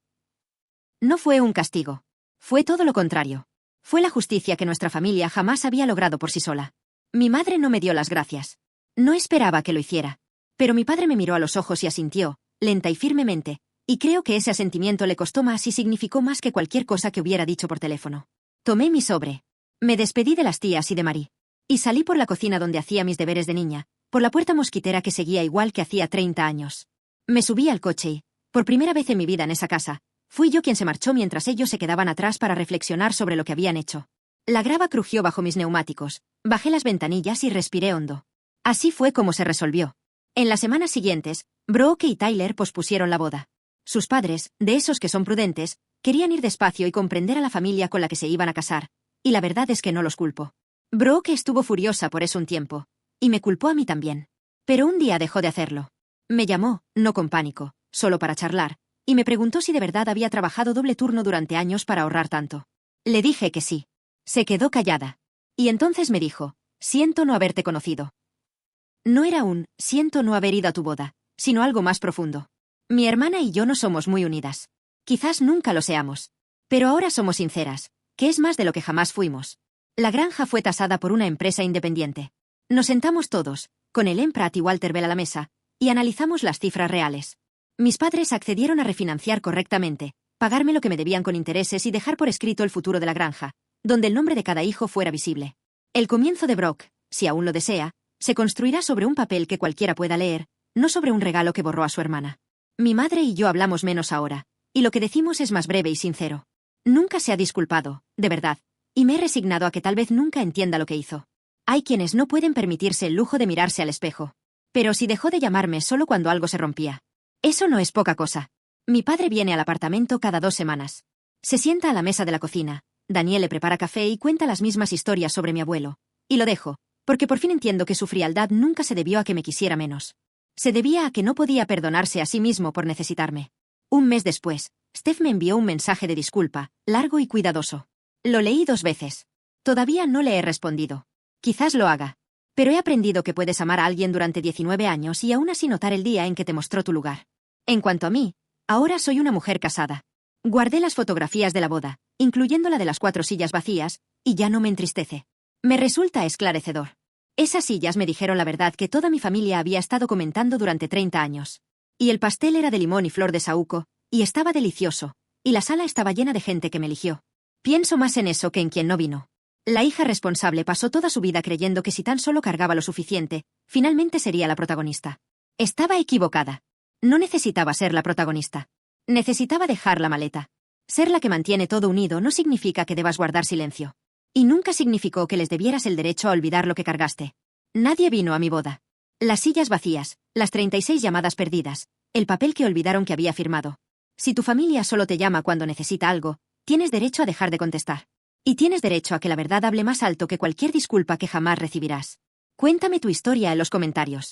No fue un castigo. Fue todo lo contrario. Fue la justicia que nuestra familia jamás había logrado por sí sola. Mi madre no me dio las gracias. No esperaba que lo hiciera. Pero mi padre me miró a los ojos y asintió, lenta y firmemente, y creo que ese asentimiento le costó más y significó más que cualquier cosa que hubiera dicho por teléfono. Tomé mi sobre. Me despedí de las tías y de Marie. Y salí por la cocina donde hacía mis deberes de niña, por la puerta mosquitera que seguía igual que hacía 30 años. Me subí al coche y, por primera vez en mi vida en esa casa, fui yo quien se marchó mientras ellos se quedaban atrás para reflexionar sobre lo que habían hecho. La grava crujió bajo mis neumáticos, bajé las ventanillas y respiré hondo. Así fue como se resolvió. En las semanas siguientes, Brooke y Tyler pospusieron la boda. Sus padres, de esos que son prudentes, querían ir despacio y comprender a la familia con la que se iban a casar, y la verdad es que no los culpo. Brooke estuvo furiosa por eso un tiempo, y me culpó a mí también. Pero un día dejó de hacerlo. Me llamó, no con pánico, solo para charlar, y me preguntó si de verdad había trabajado doble turno durante años para ahorrar tanto. Le dije que sí. Se quedó callada. Y entonces me dijo, siento no haberte conocido. No era un, siento no haber ido a tu boda, sino algo más profundo. Mi hermana y yo no somos muy unidas. Quizás nunca lo seamos. Pero ahora somos sinceras, que es más de lo que jamás fuimos. La granja fue tasada por una empresa independiente. Nos sentamos todos, con Ellen Pratt y Walter Bell a la mesa, y analizamos las cifras reales. Mis padres accedieron a refinanciar correctamente, pagarme lo que me debían con intereses y dejar por escrito el futuro de la granja, donde el nombre de cada hijo fuera visible. El comienzo de Brooke, si aún lo desea, se construirá sobre un papel que cualquiera pueda leer, no sobre un regalo que borró a su hermana. Mi madre y yo hablamos menos ahora, y lo que decimos es más breve y sincero. Nunca se ha disculpado, de verdad, y me he resignado a que tal vez nunca entienda lo que hizo. Hay quienes no pueden permitirse el lujo de mirarse al espejo. Pero si dejó de llamarme solo cuando algo se rompía. Eso no es poca cosa. Mi padre viene al apartamento cada 2 semanas. Se sienta a la mesa de la cocina. Daniel le prepara café y cuenta las mismas historias sobre mi abuelo. Y lo dejo, porque por fin entiendo que su frialdad nunca se debió a que me quisiera menos. Se debía a que no podía perdonarse a sí mismo por necesitarme. Un mes después, Steph me envió un mensaje de disculpa, largo y cuidadoso. Lo leí 2 veces. Todavía no le he respondido. Quizás lo haga. Pero he aprendido que puedes amar a alguien durante 19 años y aún así notar el día en que te mostró tu lugar. En cuanto a mí, ahora soy una mujer casada. Guardé las fotografías de la boda, incluyendo la de las 4 sillas vacías, y ya no me entristece. Me resulta esclarecedor. Esas sillas me dijeron la verdad que toda mi familia había estado comentando durante 30 años. Y el pastel era de limón y flor de saúco, y estaba delicioso, y la sala estaba llena de gente que me eligió. Pienso más en eso que en quien no vino. La hija responsable pasó toda su vida creyendo que si tan solo cargaba lo suficiente, finalmente sería la protagonista. Estaba equivocada. No necesitaba ser la protagonista. Necesitaba dejar la maleta. Ser la que mantiene todo unido no significa que debas guardar silencio. Y nunca significó que les debieras el derecho a olvidar lo que cargaste. Nadie vino a mi boda. Las sillas vacías, las 36 llamadas perdidas, el papel que olvidaron que había firmado. Si tu familia solo te llama cuando necesita algo, tienes derecho a dejar de contestar. Y tienes derecho a que la verdad hable más alto que cualquier disculpa que jamás recibirás. Cuéntame tu historia en los comentarios.